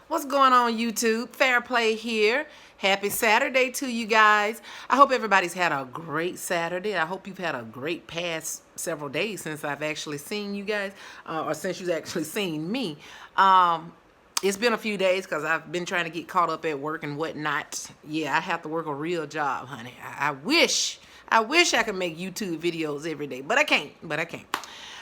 What's going on, YouTube? Fair Play here. Happy Saturday to you guys. I hope everybody's had a great Saturday. I hope you've had a great past several days since I've actually seen you guys, or since you've actually seen me. It's been a few days because I've been trying to get caught up at work and whatnot. Yeah, I have to work a real job, honey. I wish I could make YouTube videos every day, but I can't.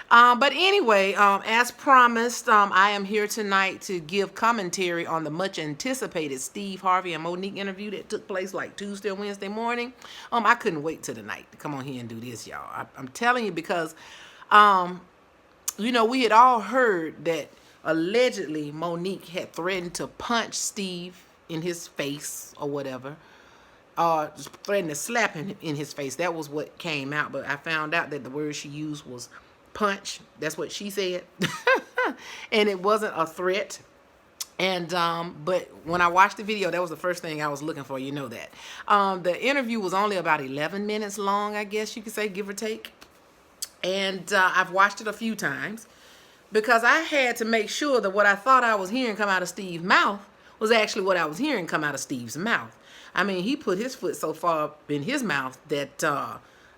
But anyway, as promised, I am here tonight to give commentary on the much anticipated Steve Harvey and Monique interview that took place like Tuesday or Wednesday morning. I couldn't wait till tonight to come on here and do this, y'all. I'm telling you because, we had all heard that allegedly Monique had threatened to punch Steve in his face or whatever. Threatened to slap him in his face. That was what came out, but I found out that the word she used was punch. That's what she said. And it wasn't a threat. And but when I watched the video, that was the first thing I was looking for. You know that. The interview was only about 11 minutes long, I guess you could say, give or take. And I've watched it a few times because I had to make sure that what I thought I was hearing come out of Steve's mouth was actually what I was hearing come out of Steve's mouth. I mean, he put his foot so far in his mouth that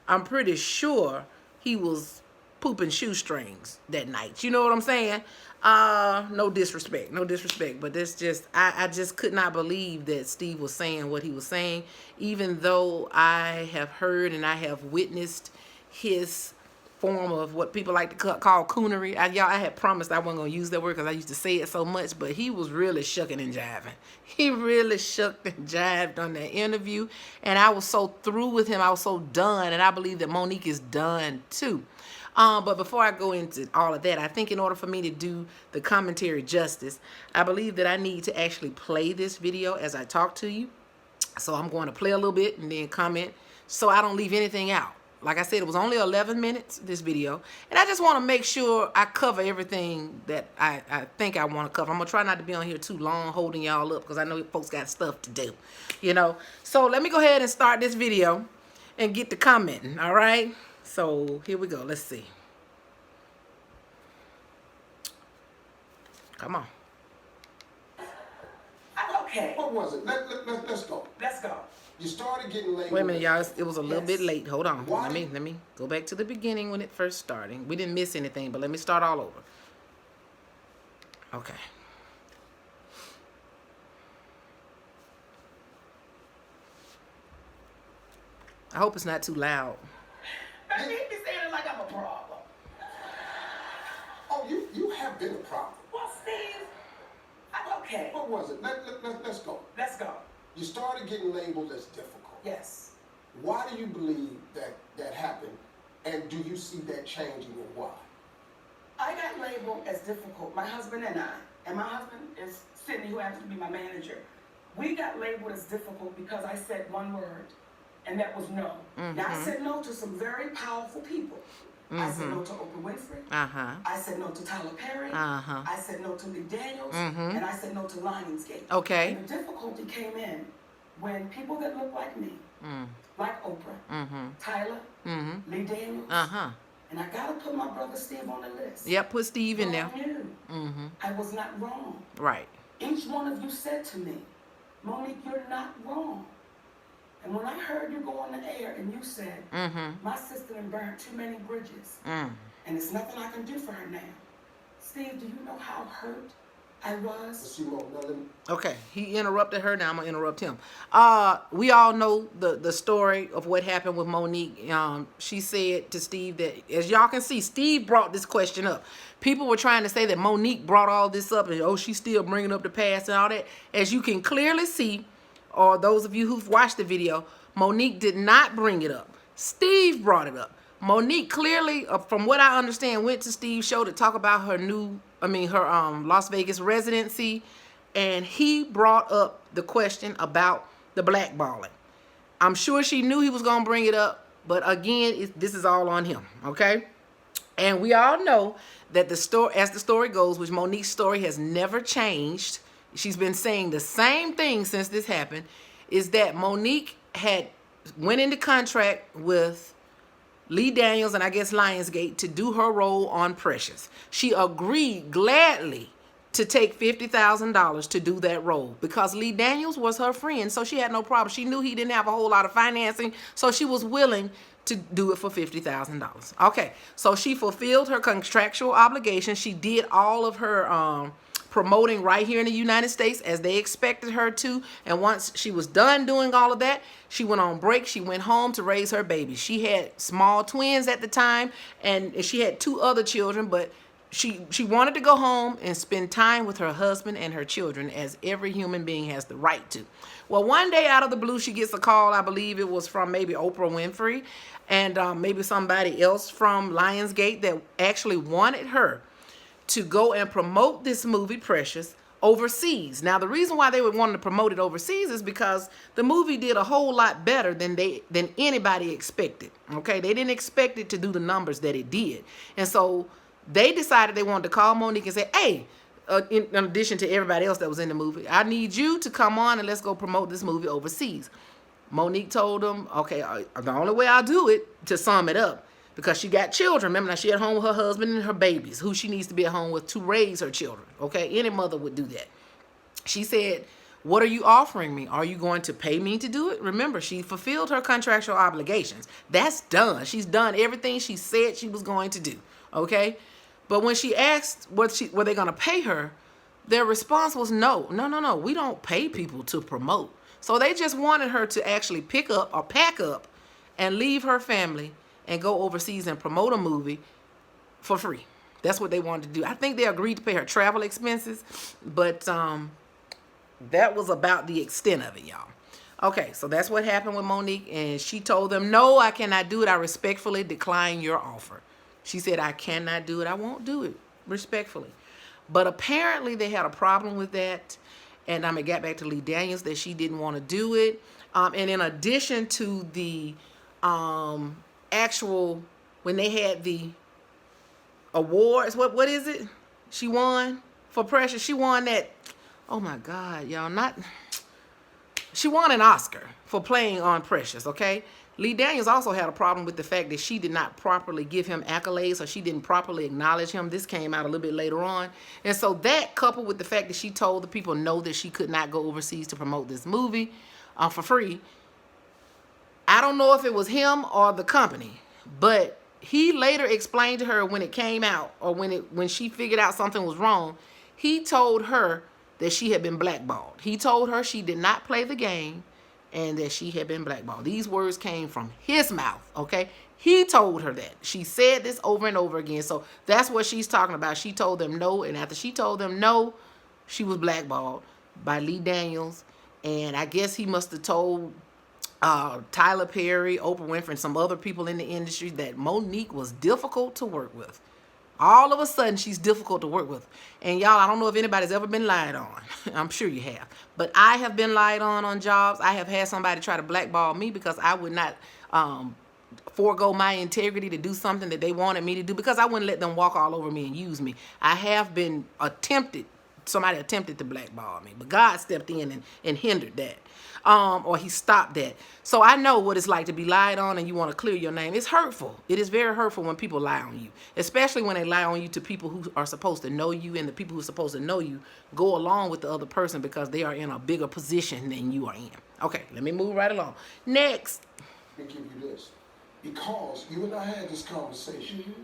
I'm pretty sure he was pooping shoestrings that night. You know what I'm saying? No disrespect, but this just, I just could not believe that Steve was saying what he was saying, even though I have heard and I have witnessed his form of what people like to call coonery. I had promised I wasn't going to use that word because I used to say it so much, but he was really shucking and jiving. He really shucked and jived on that interview, and I was so through with him. I was so done, and I believe that Monique is done too. But before I go into all of that, I think in order for me to do the commentary justice, I believe that I need to actually play this video as I talk to you. So I'm going to play a little bit and then comment so I don't leave anything out. Like I said, it was only 11 minutes, this video. And I just want to make sure I cover everything that I think I want to cover. I'm going to try not to be on here too long holding y'all up because I know folks got stuff to do, So let me go ahead and start this video and get to commenting, all right? So here we go. Let's see. Come on. Okay. What was it? Let's go. Let's go. You started getting late. Wait a minute, y'all. It was a little bit late. Hold on. Let me go back to the beginning when it first started. We didn't miss anything, but let me start all over. Okay. I hope it's not too loud. You be saying it like I'm a problem. Oh, you have been a problem. Well, Steve, okay. What was it? Let's go. Let's go. You started getting labeled as difficult. Yes. Why do you believe that happened, and do you see that changing, and why? I got labeled as difficult. My husband and my husband is Sydney, who happens to be my manager. We got labeled as difficult because I said one word. And that was no. Now, I said no to some very powerful people. I said no to Oprah Winfrey. I said no to Tyler Perry. I said no to Lee Daniels. And I said no to Lionsgate. Okay. And the difficulty came in when people that look like me, like Oprah, Tyler, Lee Daniels, and I got to put my brother Steve on the list. Yep, put Steve in there. I was not wrong. Right. Each one of you said to me, Monique, you're not wrong. And when I heard you go on the air and you said, my sister done burned too many bridges, and there's nothing I can do for her now. Steve, do you know how hurt I was? Okay, he interrupted her. Now I'm going to interrupt him. We all know the story of what happened with Monique. She said to Steve that, as y'all can see, Steve brought this question up. People were trying to say that Monique brought all this up and, oh, she's still bringing up the past and all that. As you can clearly see, or those of you who've watched the video, Monique did not bring it up. Steve brought it up. Monique clearly, from what I understand, went to Steve's show to talk about her Las Vegas residency, and he brought up the question about the blackballing. I'm sure she knew he was going to bring it up, but again, this is all on him, okay? And we all know that as the story goes, which Monique's story has never changed, she's been saying the same thing since this happened, is that Monique had went into contract with Lee Daniels and I guess Lionsgate to do her role on Precious. She agreed gladly to take $50,000 to do that role because Lee Daniels was her friend, so she had no problem. She knew he didn't have a whole lot of financing, so she was willing to do it for $50,000. Okay, so she fulfilled her contractual obligation. She did all of her promoting right here in the United States as they expected her to. And once she was done doing all of that, she went on break. She went home to raise her baby. She had small twins at the time, and she had 2 other children, but she wanted to go home and spend time with her husband and her children, as every human being has the right to. Well, one day out of the blue, she gets a call. I believe it was from maybe Oprah Winfrey and maybe somebody else from Lionsgate that actually wanted her to go and promote this movie, Precious, overseas. Now, the reason why they would want to promote it overseas is because the movie did a whole lot better than anybody expected. Okay, they didn't expect it to do the numbers that it did, and so they decided they wanted to call Monique and say, "Hey, in addition to everybody else that was in the movie, I need you to come on and let's go promote this movie overseas." Monique told them, "Okay, the only way I'll do it," to sum it up, because she got children. Remember, now she at home with her husband and her babies, who she needs to be at home with to raise her children. Okay, any mother would do that. She said, "What are you offering me? Are you going to pay me to do it?" Remember, she fulfilled her contractual obligations. That's done. She's done everything she said she was going to do. Okay, but when she asked were they going to pay her, their response was no. We don't pay people to promote. So they just wanted her to actually pick up or pack up and leave her family and go overseas and promote a movie for free. That's what they wanted to do. I think they agreed to pay her travel expenses, but that was about the extent of it, y'all. Okay, so that's what happened with Monique, and she told them, "No, I cannot do it. I respectfully decline your offer." She said, "I cannot do it. I won't do it," respectfully. But apparently they had a problem with that, and it got back to Lee Daniels that she didn't want to do it. And in addition to the actual, when they had the awards, what is it she won for Precious? She won that, oh my God, y'all, she won an Oscar for playing on Precious. Okay, Lee Daniels also had a problem with the fact that she did not properly give him accolades, or she didn't properly acknowledge him. This came out a little bit later on, and so that, coupled with the fact that she told the people no, that she could not go overseas to promote this movie for free. I don't know if it was him or the company, but he later explained to her when it came out, or when she figured out something was wrong, he told her that she had been blackballed. He told her she did not play the game and that she had been blackballed. These words came from his mouth, okay? He told her that. She said this over and over again. So that's what she's talking about. She told them no, and after she told them no, she was blackballed by Lee Daniels. And I guess he must have told Tyler Perry, Oprah Winfrey, and some other people in the industry that Monique was difficult to work with. All of a sudden, she's difficult to work with. And y'all, I don't know if anybody's ever been lied on. I'm sure you have. But I have been lied on jobs. I have had somebody try to blackball me because I would not forego my integrity to do something that they wanted me to do, because I wouldn't let them walk all over me and use me. I have been somebody attempted to blackball me, but God stepped in and hindered that. Or he stopped that. So I know what it's like to be lied on and you want to clear your name. It's hurtful. It is very hurtful when people lie on you, especially when they lie on you to people who are supposed to know you, and the people who are supposed to know you go along with the other person because they are in a bigger position than you are in. Okay, let me move right along. Next. Let me give you this. Because you and I had this conversation,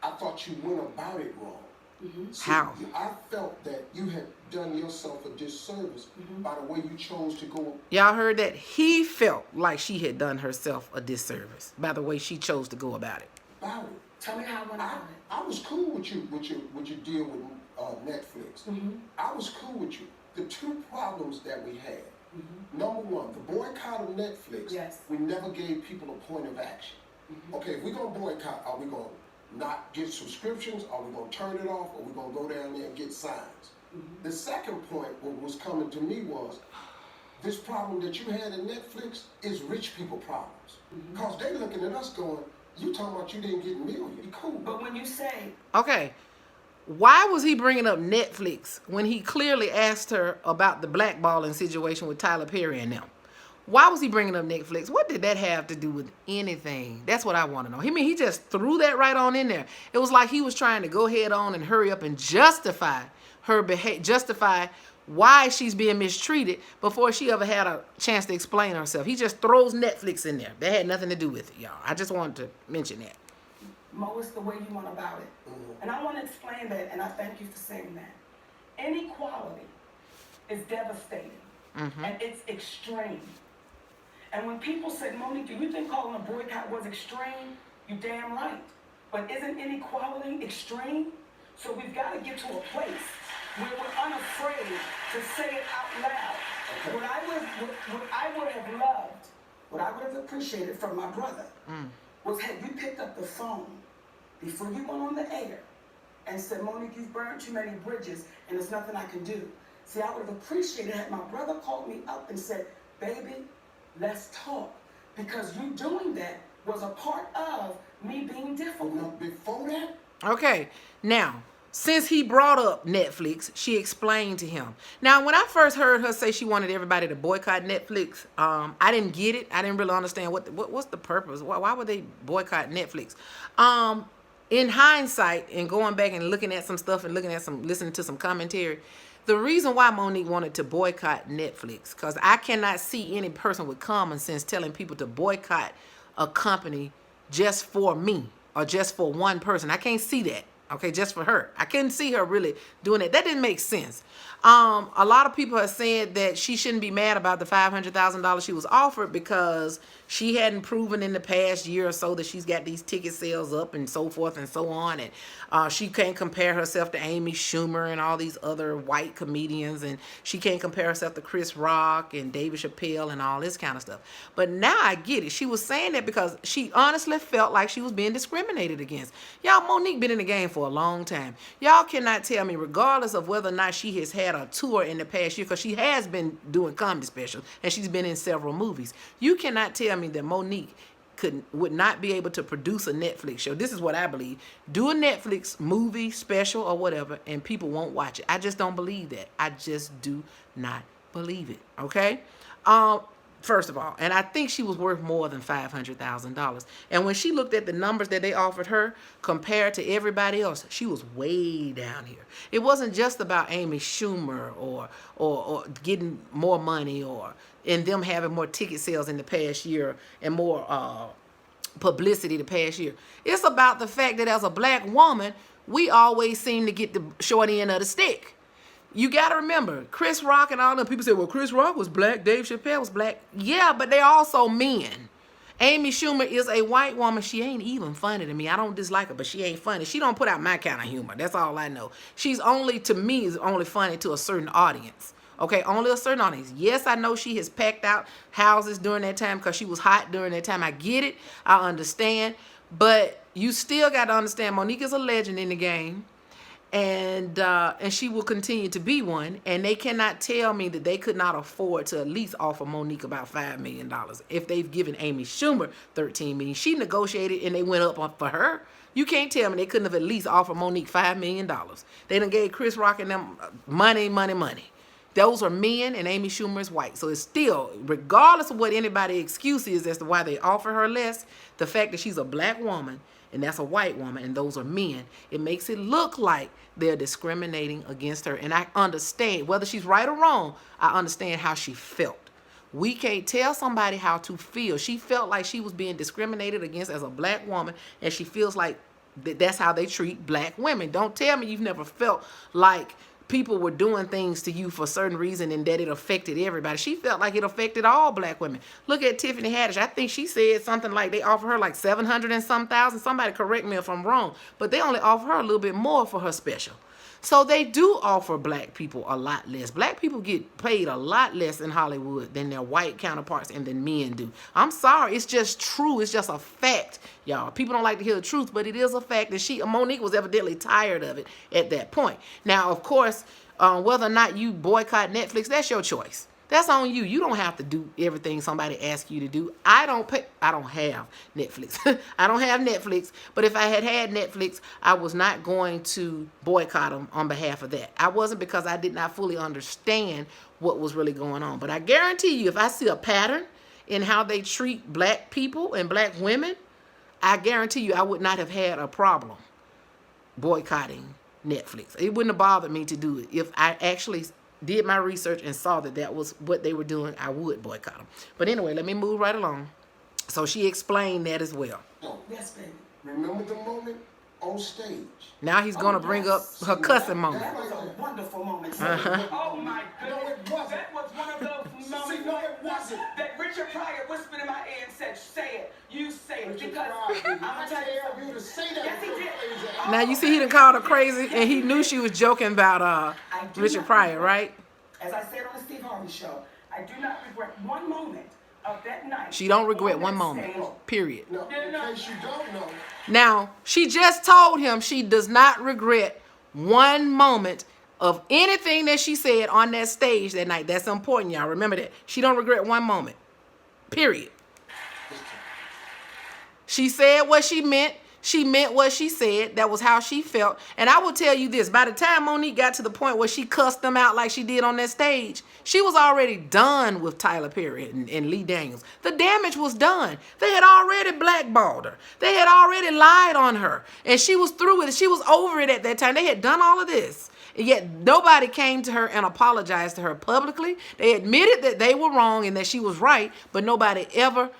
I thought you went about it wrong. See, how? I felt that you had done yourself a disservice by the way you chose to go. Y'all heard that? He felt like she had done herself a disservice by the way she chose to go about it. Tell me how it went. I was cool with you with your deal with Netflix. I was cool with you. The two problems that we had. Number one, the boycott of Netflix. Yes. We never gave people a point of action. Okay, if we're gonna boycott, are we gonna not get subscriptions? Are we going to turn it off? Or are we going to go down there and get signs? The second point, what was coming to me was, this problem that you had in Netflix is rich people problems. Because they looking at us going, you talking about you didn't get millions. Cool. But when you say... Okay, why was he bringing up Netflix when he clearly asked her about the blackballing situation with Tyler Perry and them? Why was he bringing up Netflix? What did that have to do with anything? That's what I want to know. He just threw that right on in there. It was like he was trying to go head on and hurry up and justify her behavior, justify why she's being mistreated before she ever had a chance to explain herself. He just throws Netflix in there. That had nothing to do with it, y'all. I just wanted to mention that. Mo, it's the way you want about it. And I want to explain that, and I thank you for saying that. Inequality is devastating, and it's extreme. And when people say, Monique, do you think calling a boycott was extreme? You damn right. But isn't inequality extreme? So we've got to get to a place where we're unafraid to say it out loud. Okay. What I would have loved, what I would have appreciated from my brother was had you picked up the phone before you went on the air and said, Monique, you've burned too many bridges and there's nothing I can do. See, I would have appreciated had my brother called me up and said, baby, let's talk. Because you doing that was a part of me being difficult. Before that? Okay, now, since he brought up Netflix, she explained to him. Now, when I first heard her say she wanted everybody to boycott Netflix, I didn't get it. I didn't really understand what's the purpose. Why would they boycott Netflix? In hindsight, and going back and looking at some stuff and listening to some commentary, the reason why Monique wanted to boycott Netflix, because I cannot see any person with common sense telling people to boycott a company just for me or just for one person. I can't see that. Okay, just for her. I couldn't see her really doing it. That didn't make sense. A lot of people have said that she shouldn't be mad about the $500,000 she was offered because she hadn't proven in the past year or so that she's got these ticket sales up and so forth and so on. And she can't compare herself to Amy Schumer and all these other white comedians. And she can't compare herself to Chris Rock and David Chappelle and all this kind of stuff. But now I get it. She was saying that because she honestly felt like she was being discriminated against. Y'all, Monique been in the game for a long time. Y'all cannot tell me, regardless of whether or not she has had a tour in the past year, because she has been doing comedy specials and she's been in several movies. You cannot tell me that Monique would not be able to produce a Netflix show. This is what I believe. Do a Netflix movie, special, or whatever, and people won't watch it. I just don't believe that. I just do not believe it. Okay? First of all, and I think she was worth more than $500,000. And when she looked at the numbers that they offered her compared to everybody else, she was way down here. It wasn't just about Amy Schumer or getting more money and them having more ticket sales in the past year and more publicity the past year. It's about the fact that as a black woman, we always seem to get the short end of the stick. You got to remember, Chris Rock and all them people say, well, Chris Rock was black, Dave Chappelle was black. Yeah, but they're also men. Amy Schumer is a white woman. She ain't even funny to me. I don't dislike her, but she ain't funny. She don't put out my kind of humor. That's all I know. She's only, to me, is only funny to a certain audience. Okay, only a certain audience. Yes, I know she has packed out houses during that time because she was hot during that time. I get it. I understand. But you still got to understand, Monique is a legend in the game. And she will continue to be one, and they cannot tell me that they could not afford to at least offer Monique about $5 million if they've given Amy Schumer $13 million. She negotiated and they went up for her. You can't tell me they couldn't have at least offered Monique $5 million. They done gave Chris Rock and them money. Those are men, and Amy Schumer is white. So it's still, regardless of what anybody's excuse is as to why they offer her less, the fact that she's a black woman and that's a white woman, and those are men, it makes it look like they're discriminating against her. And I understand, whether she's right or wrong, I understand how she felt. We can't tell somebody how to feel. She felt like she was being discriminated against as a black woman, and she feels like that's how they treat black women. Don't tell me you've never felt like people were doing things to you for a certain reason and that it affected everybody. She felt like it affected all black women. Look at Tiffany Haddish. I think she said something like they offer her like 700 and some thousand. Somebody correct me if I'm wrong. But they only offer her a little bit more for her special. So they do offer black people a lot less. Black people get paid a lot less in Hollywood than their white counterparts and than men do. I'm sorry. It's just true. It's just a fact, y'all. People don't like to hear the truth, but it is a fact that Monique was evidently tired of it at that point. Now, of course, whether or not you boycott Netflix, that's your choice. That's on you. You don't have to do everything somebody asks you to do. I don't have Netflix. I don't have Netflix. But if I had Netflix, I was not going to boycott them on behalf of that. I wasn't, because I did not fully understand what was really going on. But I guarantee you, if I see a pattern in how they treat black people and black women, I guarantee you I would not have had a problem boycotting Netflix. It wouldn't have bothered me to do it. If I actually did my research and saw that that was what they were doing, I would boycott them. But anyway, let me move right along. So she explained that as well. No, yes, baby. Remember the moment on stage? Now he's going to bring up her cussing moment. That was a wonderful moment. Oh my goodness. No, it wasn't. That was one of those moments no, it wasn't. that Richard Pryor whispered in my ear and said, say it. You say it. Richard Because Pryor did I'm not going to tell you tell something. you to say that. Yes, he did. Crazy. Now you see he done called her crazy, and he knew she was joking about Richard Pryor, right? As I said on the Steve Harvey show, I do not regret one moment of that night. She don't regret on one that moment. stage. Period. No, in case you don't know, Now, she just told him she does not regret one moment of anything that she said on that stage that night. That's important, y'all. Remember that. She don't regret one moment. Period. She said what she meant. She meant what she said. That was how she felt. And I will tell you this. By the time Monique got to the point where she cussed them out like she did on that stage, she was already done with Tyler Perry and Lee Daniels. The damage was done. They had already blackballed her. They had already lied on her. And she was through with it. She was over it at that time. They had done all of this. And yet nobody came to her and apologized to her publicly. They admitted that they were wrong and that she was right, but nobody ever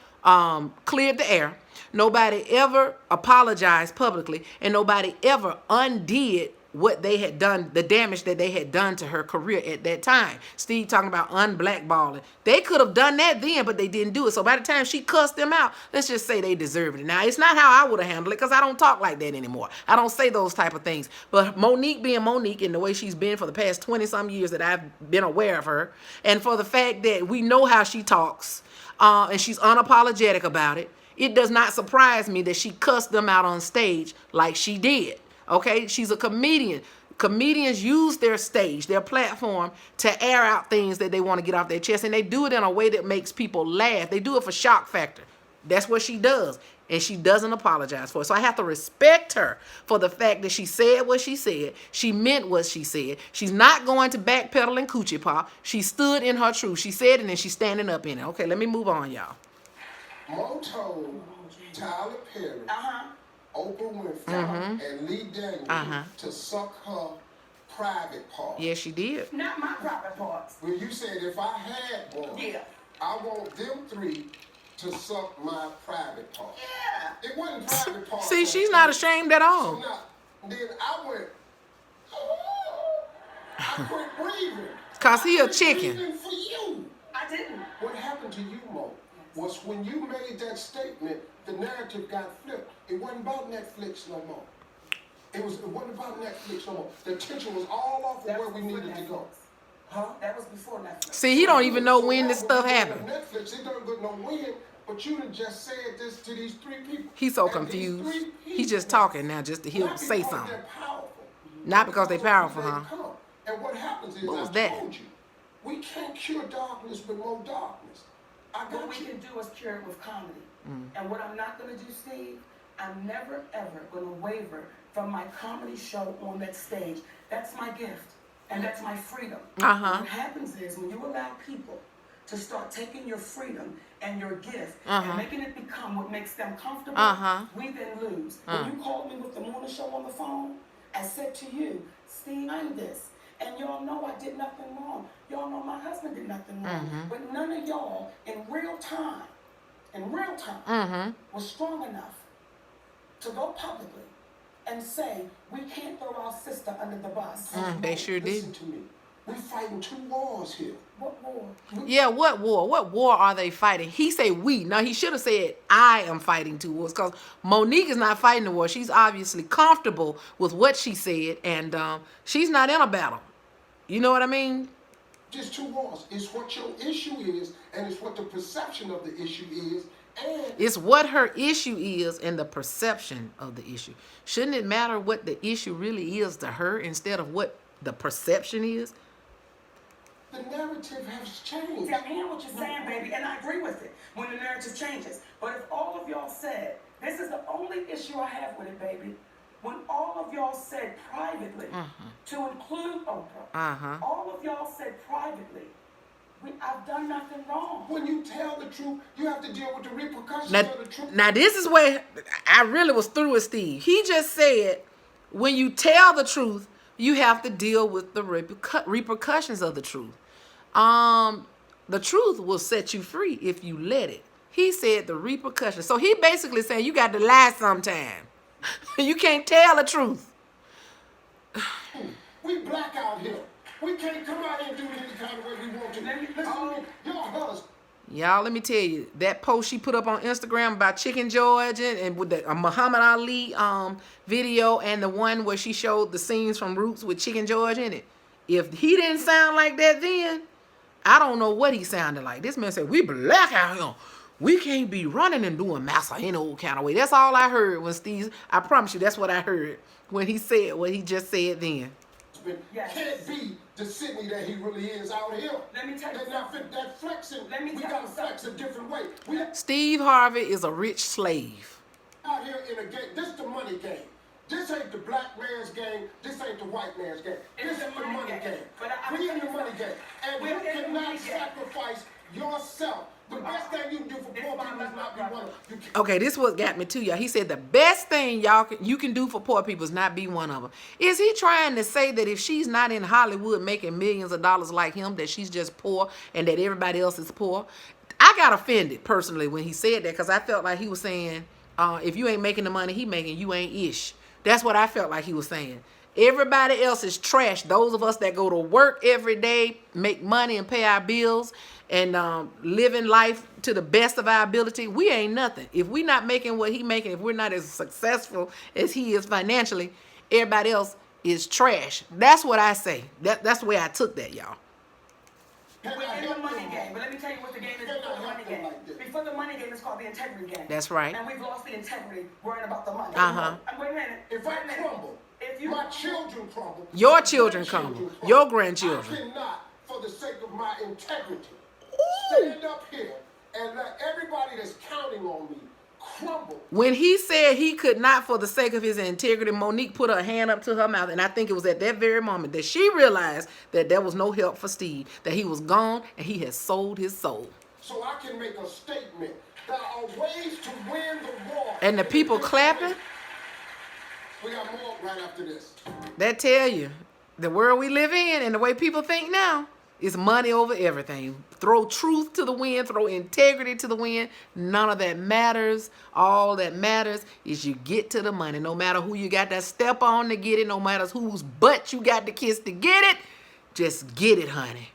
cleared the air. Nobody ever apologized publicly, and nobody ever undid what they had done, the damage that they had done to her career at that time. Steve talking about unblackballing. They could have done that then, but they didn't do it. So by the time she cussed them out, let's just say they deserved it. Now, it's not how I would have handled it because I don't talk like that anymore. I don't say those type of things. But Monique being Monique and the way she's been for the past 20-some years that I've been aware of her, and for the fact that we know how she talks, and she's unapologetic about it, it does not surprise me that she cussed them out on stage like she did. Okay, she's a comedian. Comedians use their stage, their platform, to air out things that they want to get off their chest, and they do it in a way that makes people laugh. They do it for shock factor. That's what she does, and she doesn't apologize for it. So I have to respect her for the fact that she said what she said. She meant what she said. She's not going to backpedal and coochie pop. She stood in her truth. She said it, and she's standing up in it. Okay, let me move on, y'all. Mo told Tyler Perry, Oprah Winfrey, and Lee Daniels to suck her private part. Yes, she did. Not my private parts. Well, you said if I had one, Yeah. I want them three to suck my private part. Yeah. It wasn't private part. See, she's not ashamed at So all. now, then I went, I quit breathing. Cause he a I quit chicken. breathing for you. I didn't. What happened to you, Mo, was when you made that statement, the narrative got flipped. It wasn't about Netflix no more. It wasn't about Netflix no more. The attention was all off of where we needed to go. Huh? That was before Netflix. See, he don't even know So when now this when stuff we go to happened. Netflix, it don't go no when, but you done just said this to these three people. He's so And these confused. three He's just people, talking now just to hear not say because something. they're powerful, Not because they powerful, they huh? come. And what happens is, What was I that? told you, we can't cure darkness with more darkness. I What got we you. can do is cure it with comedy. And what I'm not going to do, Steve, I'm never, ever going to waver from my comedy show on that stage. That's my gift. And that's my freedom. What happens is when you allow people to start taking your freedom and your gift and making it become what makes them comfortable, we then lose. When you called me with the morning show on the phone, I said to you, Steve, I'm this. And y'all know I did nothing wrong. Y'all know my husband did nothing wrong. But none of y'all in real time, was strong enough to go publicly and say, we can't throw our sister under the bus. They sure Listen did. to me. We're fighting two wars here. What war? Yeah, what war? What war are they fighting? He say we. Now, he should have said I am fighting two wars because Monique is not fighting the war. She's obviously comfortable with what she said, and she's not in a battle. You know what I mean? Just two wars. It's what your issue is, and it's what the perception of the issue is, and It's what her issue is and the perception of the issue. Shouldn't it matter what the issue really is to her instead of what the perception is? the narrative has changed. See, I'm hearing what you're saying, baby, and I agree with it when the narrative changes. But if all of y'all said, this is the only issue I have with it, baby, when all of y'all said privately, to include Oprah, all of y'all said privately, I've done nothing wrong. When you tell the truth, you have to deal with the repercussions Now, of the truth. now this is where I really was through with Steve. He just said when you tell the truth, you have to deal with the repercussions of the truth. The truth will set you free if you let it. He said the repercussions. So he basically saying you got to lie sometime. You can't tell the truth. We black out here. We can't come out here and do it any kind of way we want to. Listen, your husband. Y'all, let me tell you, that post she put up on Instagram about Chicken George and with the Muhammad Ali video and the one where she showed the scenes from Roots with Chicken George in it. If he didn't sound like that then, I don't know what he sounded like. This man said, we black out here. We can't be running and doing massa any old kind of way. That's all I heard when Steve, I promise you, that's what I heard when he said what he just said then. Yes. Can't be the Sydney that he really is out here. Let me tell you that flexing. We gotta flex a different way. Steve Harvey is a rich slave. Out here in a game. This the money game. This ain't the black man's game. This ain't the white man's game. This is the money game. We in the money game. And you cannot sacrifice yourself. The best thing you can do for poor people is not be one of them. Okay, this is what got me to y'all. He said the best thing you can do for poor people is not be one of them. Is he trying to say that if she's not in Hollywood making millions of dollars like him, that she's just poor and that everybody else is poor? I got offended personally when he said that because I felt like he was saying, if you ain't making the money he making, you ain't ish. That's what I felt like he was saying. Everybody else is trash. Those of us that go to work every day, make money and pay our bills and living life to the best of our ability, we ain't nothing. If we're not making what he making, if we're not as successful as he is financially, everybody else is trash. That's what I say. That's the way I took that, y'all. We're in the money game, but let me tell you what the game is before the money game. Before the money game, it's called the integrity game. That's right. And we've lost the integrity worrying about the money. Wait a minute. If I crumble, my children crumble. Your children crumble. Your grandchildren. I cannot, for the sake of my integrity, stand up here and let everybody that's counting on me crumble. When he said he could not for the sake of his integrity, Monique put her hand up to her mouth, and I think it was at that very moment that she realized that there was no help for Steve, that he was gone and he had sold his soul. So I can make a statement. There are ways to win the war. And the people clapping. We got more right after this. That tell you, the world we live in and the way people think now is money over everything. Throw truth to the wind, throw integrity to the wind. None of that matters. All that matters is you get to the money. No matter who you got to step on to get it, no matter whose butt you got to kiss to get it, just get it, honey.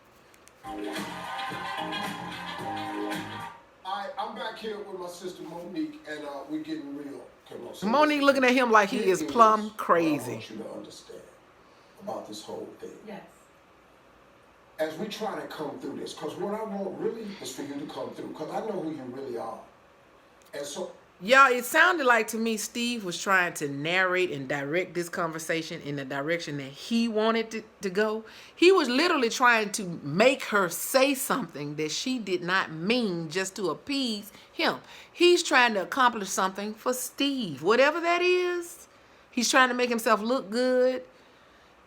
I'm back here with my sister Monique, and we're getting real. Monique looking at him like he is plumb crazy. I want you to understand about this whole thing. Yes. As we try to come through this, because what I want really is for you to come through, because I know who you really are. And so, y'all, it sounded like to me Steve was trying to narrate and direct this conversation in the direction that he wanted to go. He was literally trying to make her say something that she did not mean just to appease him. He's trying to accomplish something for Steve, whatever that is. He's trying to make himself look good.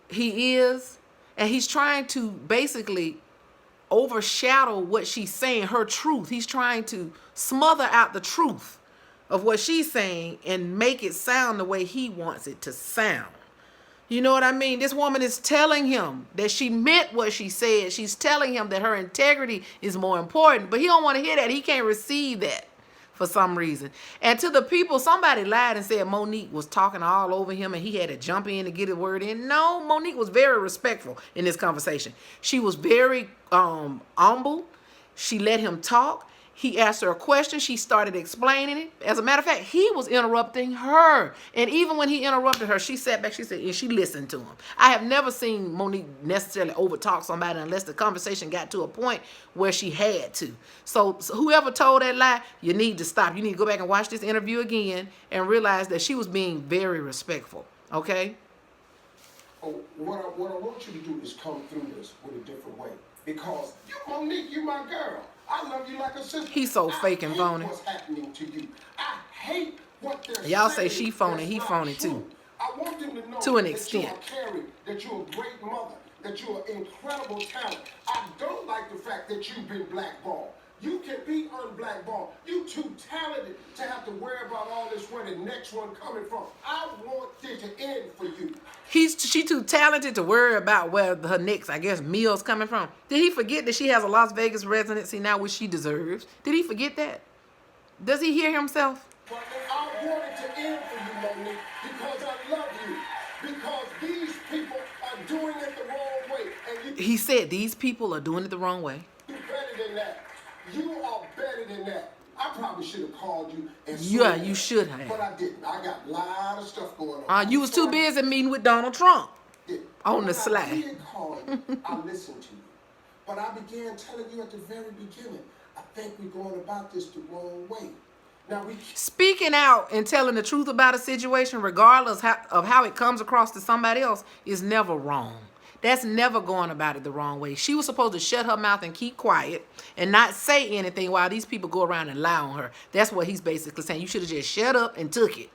He is. And he's trying to basically overshadow what she's saying, her truth. He's trying to smother out the truth of what she's saying and make it sound the way he wants it to sound. You know what I mean? This woman is telling him that she meant what she said. She's telling him that her integrity is more important, but he don't want to hear that. He can't receive that for some reason. And to the people, somebody lied and said Monique was talking all over him and he had to jump in to get a word in. No, Monique was very respectful in this conversation. She was very humble. She let him talk. He asked her a question. She started explaining it. As a matter of fact, he was interrupting her. And even when he interrupted her, she sat back, she said, and she listened to him. I have never seen Monique necessarily overtalk somebody unless the conversation got to a point where she had to. So whoever told that lie, you need to stop. You need to go back and watch this interview again and realize that she was being very respectful. Okay? Oh, what I want you to do is come through this with a different way. Because Monique, you my girl. I love you like a sister. He's so fake and phony. What's happening to you? I hate what they're Y'all say saying she phony, he phony true. too. I want them to know to an that extent. you are caring, that you're a great mother, that you're an incredible talent. I don't like the fact that you've been blackballed. You can be unblackballed. You too talented to have to worry about all this where the next one coming from. I want this to end for you. She too talented to worry about where her next, I guess, meal's coming from. Did he forget that she has a Las Vegas residency now, which she deserves? Did he forget that? Does he hear himself? I want it to end for you, Monique, because I love you. Because these people are doing it the wrong way. And He said these people are doing it the wrong way. you're better than that. You are better than that. I probably should have called you and Yeah, you should have. But I didn't. I got a lot of stuff going on. You was too busy meeting with Donald Trump on the sly. I did call you. I listened to you. But I began telling you at the very beginning, I think we're going about this the wrong way. Now Speaking out and telling the truth about a situation, regardless of how it comes across to somebody else, is never wrong. That's never going about it the wrong way. She was supposed to shut her mouth and keep quiet and not say anything while these people go around and lie on her. That's what he's basically saying. You should have just shut up and took it.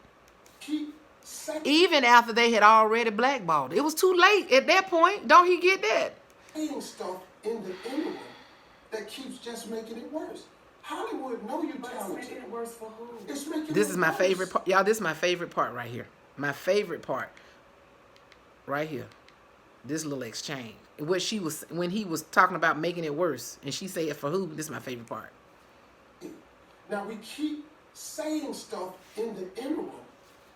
Even after they had already blackballed. It was too late at that point. Don't he get that? Saying stuff in the interim that keeps just making it worse. Hollywood know you talented. It's making it worse for who? It's making This it is my worse. favorite part. Y'all, this is my favorite part right here. My favorite part. Right here. This little exchange. What she was, when he was talking about making it worse, and she said, for who? This is my favorite part. Now we keep saying stuff in the interim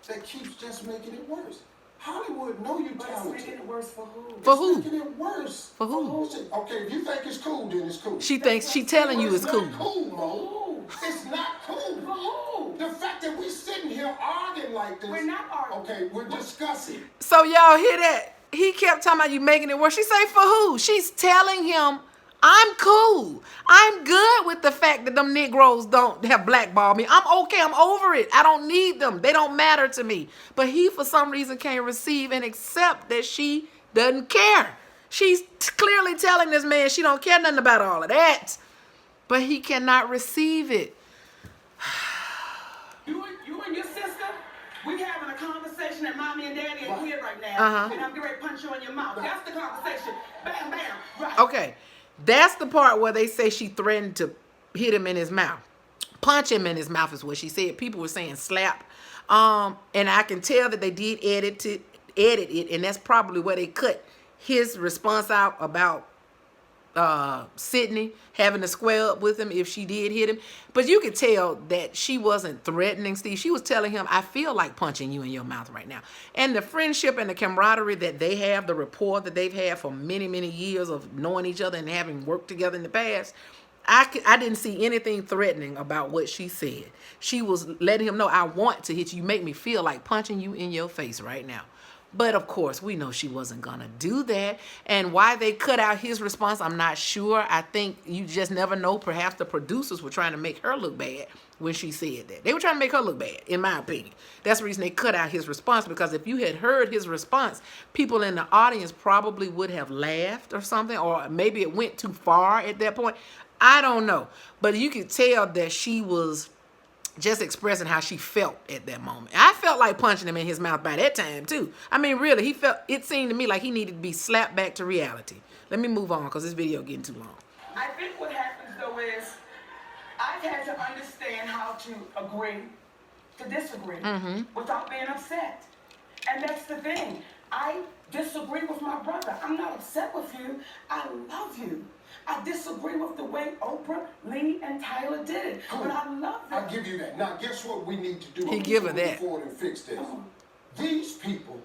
that keeps just making it worse. Hollywood know you talented. It's making it worse for who? For who? It's making it worse. For who? Okay, if you think it's cool, then it's cool. She thinks, she telling you it's cool. It's not cool, Mo. It's not cool. For who? The fact that we sitting here arguing like this. We're not arguing. Okay, we're discussing. So y'all hear that? He kept talking about you making it worse. She say, for who? She's telling him, I'm cool. I'm good with the fact that them Negroes don't have blackballed me. I'm okay. I'm over it. I don't need them. They don't matter to me. But he, for some reason, can't receive and accept that she doesn't care. She's clearly telling this man she don't care nothing about all of that. But he cannot receive it. You and your sister, we having a conversation that mommy and daddy ain't here right now. And I'm getting ready to punch you in your mouth. That's the conversation. Bam, bam. Right. Okay. That's the part where they say she threatened to hit him in his mouth. Punch him in his mouth is what she said. People were saying slap. And I can tell that they did edit it, and that's probably where they cut his response out about Sydney having to square up with him if she did hit him. But you could tell that she wasn't threatening Steve. She was telling him, I feel like punching you in your mouth right now. And the friendship and the camaraderie that they have, the rapport that they've had for many, many years of knowing each other and having worked together in the past, I didn't see anything threatening about what she said. She was letting him know, I want to hit you. You make me feel like punching you in your face right now. But of course, we know she wasn't going to do that. And why they cut out his response, I'm not sure. I think you just never know. Perhaps the producers were trying to make her look bad when she said that. They were trying to make her look bad, in my opinion. That's the reason they cut out his response, because if you had heard his response, people in the audience probably would have laughed or something, or maybe it went too far at that point. I don't know. But you could tell that she was just expressing how she felt at that moment. I felt like punching him in his mouth by that time too. I mean, really, it seemed to me like he needed to be slapped back to reality. Let me move on because this video getting too long. I think what happens though is I've had to understand how to agree to disagree without being upset. And that's the thing. I disagree with my brother. I'm not upset with you. I love you. I disagree with the way Oprah, Lee, and Tyler did it. But I love them. I'll give you that. Now, guess what we need to do? He give her that. Move forward and fix this. These people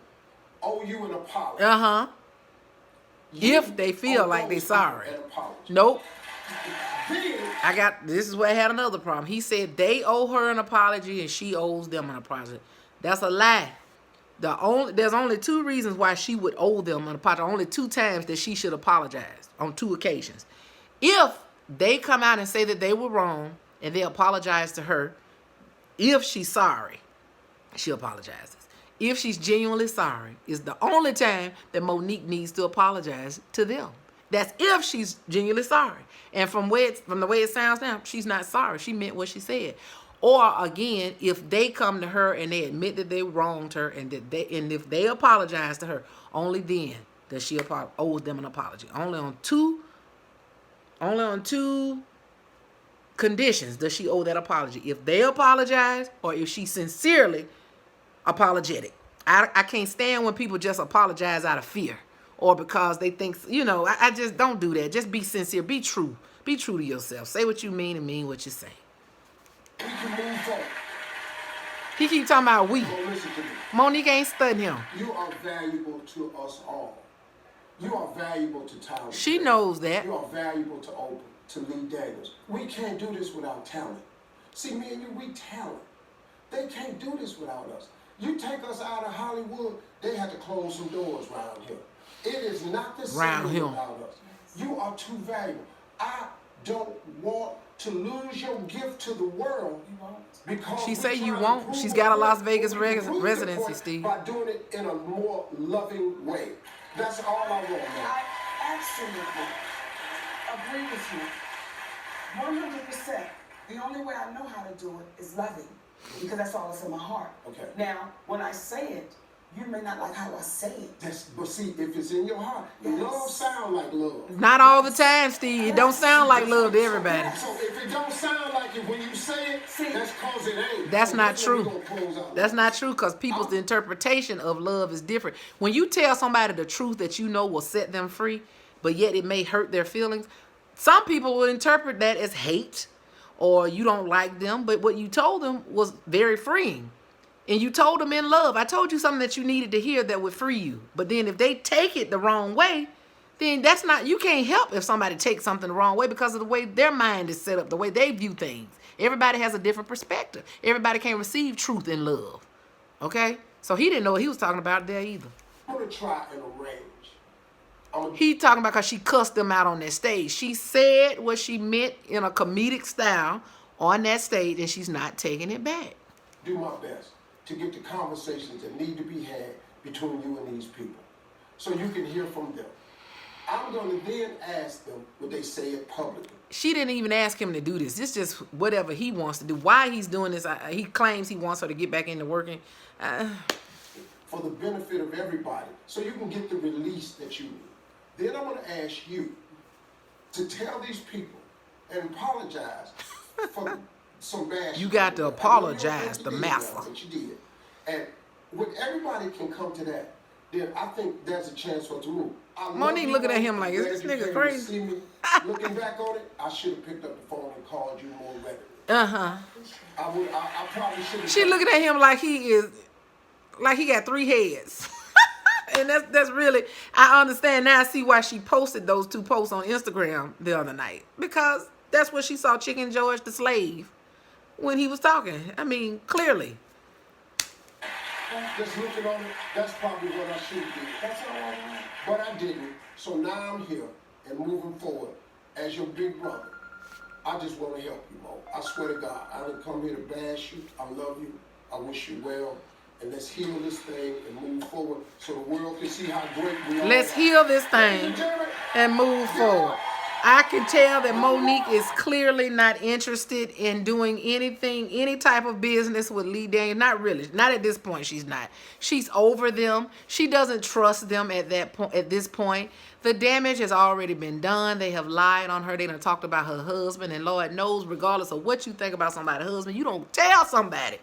owe you an apology. If they feel like they're sorry. Nope. This is where I had another problem. He said they owe her an apology and she owes them an apology. That's a lie. There's only two reasons why she would owe them an apology. Only 2 times that she should apologize, on 2 occasions. If they come out and say that they were wrong and they apologize to her, if she's sorry, she apologizes. If she's genuinely sorry, is the only time that Monique needs to apologize to them. That's if she's genuinely sorry. And from the way it sounds now, she's not sorry. She meant what she said. Or again, if they come to her and they admit that they wronged her and if they apologize to her, only then does she owes them an apology. Only on two conditions does she owe that apology? If they apologize or if she's sincerely apologetic. I can't stand when people just apologize out of fear or because they think, I just don't do that. Just be sincere. Be true. Be true to yourself. Say what you mean and mean what you say. We can move forward. He keep talking about we. So listen to me. Monique ain't studying him. You are valuable to us all. You are valuable to Tyler. She knows that. You are valuable to Oprah, to Lee Daniels. We can't do this without talent. See, me and you, we talent. They can't do this without us. You take us out of Hollywood, they have to close some doors around here. It is not the same without us. You are too valuable. I don't want to lose your gift to the world because she say you won't. She's got a Las Vegas residency, Steve. By doing it in a more loving way. That's all I want, man. I absolutely agree with you. 100%. The only way I know how to do it is loving. Because that's all that's in my heart. Okay. Now, when I say it, you may not like how I say it. But see, if it's in your heart, love sound like love. Not all the time, Steve. It don't sound like love to everybody. So if it don't sound like it when you say it, that's cause it ain't. That's not true. That's not true because people's interpretation of love is different. When you tell somebody the truth that you know will set them free, but yet it may hurt their feelings, some people will interpret that as hate or you don't like them, but what you told them was very freeing. And you told them in love. I told you something that you needed to hear that would free you. But then if they take it the wrong way, then that's not, you can't help if somebody takes something the wrong way because of the way their mind is set up, the way they view things. Everybody has a different perspective. Everybody can't receive truth in love. Okay? So he didn't know what he was talking about there either. I'm going to try and arrange. He talking about because she cussed them out on that stage. She said what she meant in a comedic style on that stage, and she's not taking it back. Do my best to get the conversations that need to be had between you and these people so you can hear from them. I'm going to then ask them what they say it publicly. She didn't even ask him to do this. It's just whatever he wants to do. Why he's doing this, he claims he wants her to get back into working. For the benefit of everybody, so you can get the release that you need. Then I'm going to ask you to tell these people and apologize for some bad shit. You got to apologize, the master. But you did. And when everybody can come to that, then I think there's a chance for it to move. Monique looking at him like, is this nigga crazy? See me looking back on it, I should have picked up the phone and called you more regularly. Uh-huh. I probably should have. She looking at him like he got 3 heads. And that's really, I understand now. I see why she posted those 2 posts on Instagram the other night. Because that's what she saw Chicken George the slave when he was talking. I mean, clearly. Just looking on it, that's probably what I should do. That's all I want. But I didn't. So now I'm here and moving forward as your big brother. I just want to help you, Mo. I swear to God, I didn't come here to bash you. I love you. I wish you well. And let's heal this thing and move forward so the world can see how great we are. Let's heal this thing and move forward. I can tell that Monique is clearly not interested in doing anything, any type of business with Lee Daniels. Not really. Not at this point, she's not. She's over them. She doesn't trust them at that point. At this point, the damage has already been done. They have lied on her. They done talked about her husband. And Lord knows, regardless of what you think about somebody's husband, you don't tell somebody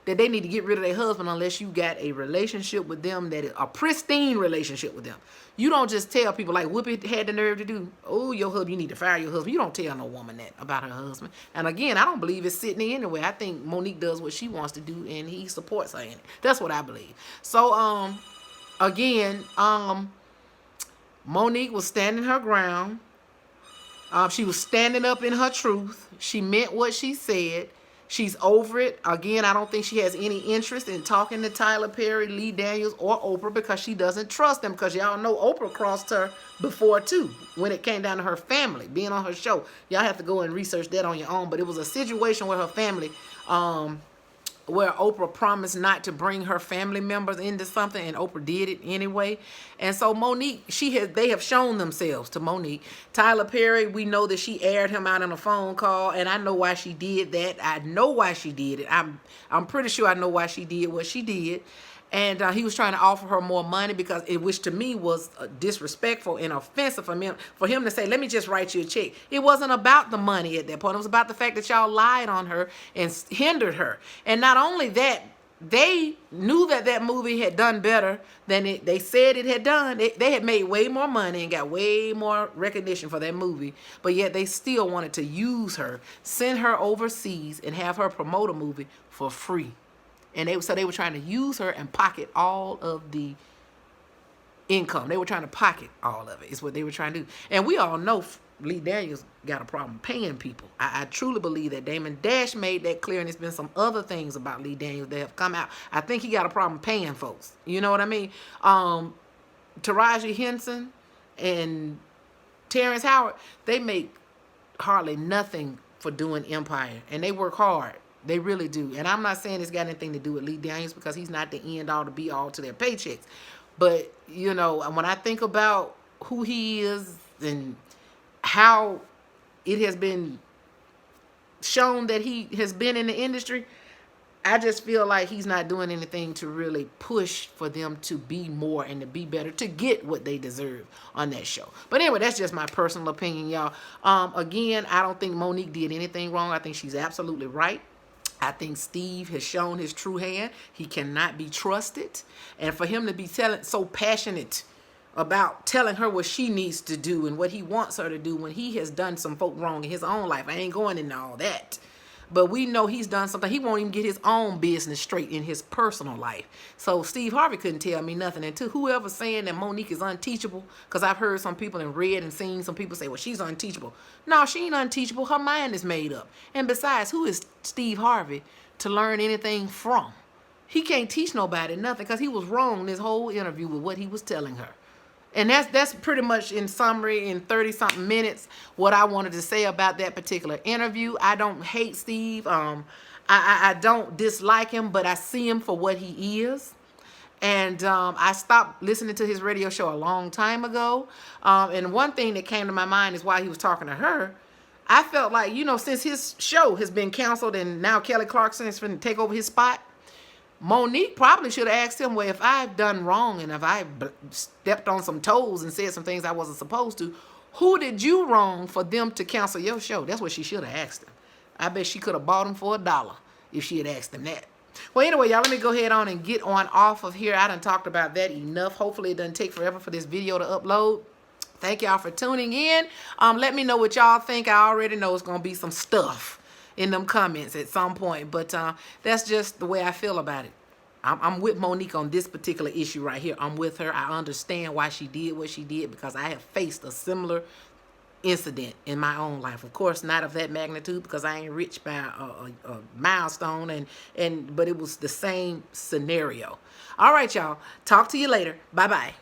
that they need to get rid of their husband unless you got a relationship with them, that is a pristine relationship with them. You don't just tell people like Whoopi had the nerve to do, oh, your husband, you need to fire your husband. You don't tell no woman that about her husband. And again, I don't believe it's Sydney anyway. I think Monique does what she wants to do and he supports her in it. That's what I believe. So, again, Monique was standing her ground. She was standing up in her truth. She meant what she said. She's over it. Again, I don't think she has any interest in talking to Tyler Perry, Lee Daniels, or Oprah because she doesn't trust them. Because y'all know Oprah crossed her before, too, when it came down to her family being on her show. Y'all have to go and research that on your own. But it was a situation where her family, where Oprah promised not to bring her family members into something, and Oprah did it anyway. And so Monique, they have shown themselves to Monique. Tyler Perry, we know that she aired him out on a phone call, and I know why she did that. I know why she did it. I'm pretty sure I know why she did what she did. And he was trying to offer her more money because which to me was disrespectful and offensive for him to say, let me just write you a check. It wasn't about the money at that point. It was about the fact that y'all lied on her and hindered her. And not only that, they knew that movie had done better than they said it had done. They had made way more money and got way more recognition for that movie, but yet they still wanted to use her, send her overseas, and have her promote a movie for free. And so they were trying to use her and pocket all of the income. They were trying to pocket all of it, is what they were trying to do. And we all know Lee Daniels got a problem paying people. I truly believe that. Damon Dash made that clear, and there's been some other things about Lee Daniels that have come out. I think he got a problem paying folks. You know what I mean? Taraji Henson and Terrence Howard, they make hardly nothing for doing Empire, and they work hard. They really do. And I'm not saying it's got anything to do with Lee Daniels, because he's not the end all to be all to their paychecks. But, you know, when I think about who he is and how it has been shown that he has been in the industry, I just feel like he's not doing anything to really push for them to be more and to be better, to get what they deserve on that show. But anyway, that's just my personal opinion, y'all. Again, I don't think Monique did anything wrong. I think she's absolutely right. I think Steve has shown his true hand. He cannot be trusted. And for him to be so passionate about telling her what she needs to do and what he wants her to do when he has done some folk wrong in his own life. I ain't going into all that. But we know he's done something. He won't even get his own business straight in his personal life. So Steve Harvey couldn't tell me nothing. And to whoever's saying that Monique is unteachable, because I've heard some people and read and seen some people say, well, she's unteachable. No, she ain't unteachable. Her mind is made up. And besides, who is Steve Harvey to learn anything from? He can't teach nobody nothing, because he was wrong this whole interview with what he was telling her. And that's pretty much, in summary, in 30-something minutes, what I wanted to say about that particular interview. I don't hate Steve. I don't dislike him, but I see him for what he is. And I stopped listening to his radio show a long time ago. And one thing that came to my mind is while he was talking to her, I felt like, you know, since his show has been canceled and now Kelly Clarkson is going to take over his spot, Monique probably should have asked him, well, if I've done wrong and if I stepped on some toes and said some things I wasn't supposed to, who did you wrong for them to cancel your show? That's what she should have asked him. I bet she could have bought him for $1 if she had asked him that. Well, anyway, y'all, let me go ahead on and get on off of here. I done talked about that enough. Hopefully it doesn't take forever for this video to upload. Thank y'all for tuning in. Let me know what y'all think. I already know it's going to be some stuff in them comments at some point, but that's just the way I feel about it. I'm with Monique on this particular issue right here. I'm with her. I understand why she did what she did, because I have faced a similar incident in my own life. Of course, not of that magnitude, because I ain't rich by a milestone, but it was the same scenario. All right, y'all. Talk to you later. Bye-bye.